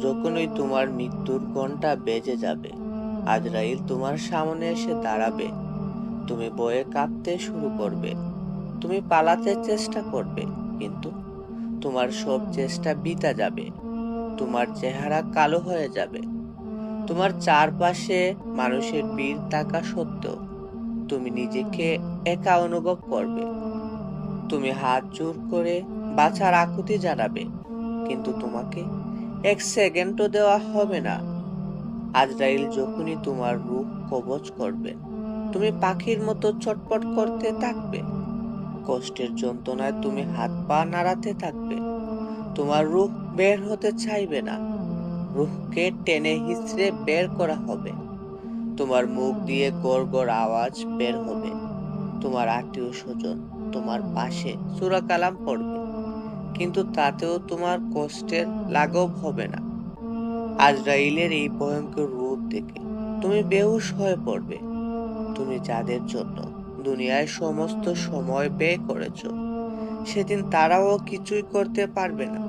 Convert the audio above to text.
যখনই তোমার মৃত্যুর ঘন্টা বেজে যাবে, আজরাইল তোমার সামনে এসে দাঁড়াবে। তুমি ভয়ে কাঁপতে শুরু করবে। তুমি পালাতে চেষ্টা করবে, কিন্তু তোমার সব চেষ্টা বৃথা যাবে। তোমার চেহারা কালো হয়ে যাবে। তোমার চারপাশে মানুষের ভিড় থাকা সত্ত্বেও তুমি নিজেকে একা অনুভব করবে। তুমি হাত জোর করে বাঁচার আকুতি জানাবে, কিন্তু তোমাকে এক সেকেন্ডও দেওয়া হবে না। আজরাইল যখনই তোমার রূহ কবজ করবে, তুমি পাখির মতো চটপট করতে থাকবে। কষ্টের যন্ত্রণায় তুমি হাত পা নাড়াতে থাকবে। তোমার রূহ বের হতে চাইবে না। রূহকে টেনে হিচড়ে বের করা হবে। তোমার মুখ দিয়ে গড় গড় আওয়াজ বের হবে। তোমার আত্মীয় স্বজন তোমার পাশে সূরা কালাম পড়বে, কিন্তু তাতেও তোমার কষ্টের লাঘব হবে না। আজরাইলের এই ভয়ঙ্কর রূপ দেখে তুমি বেহুশ হয়ে পড়বে। তুমি যাদের জন্য দুনিয়ায় সমস্ত সময় ব্যয় করেছ, সেদিন তারাও কিছুই করতে পারবে না।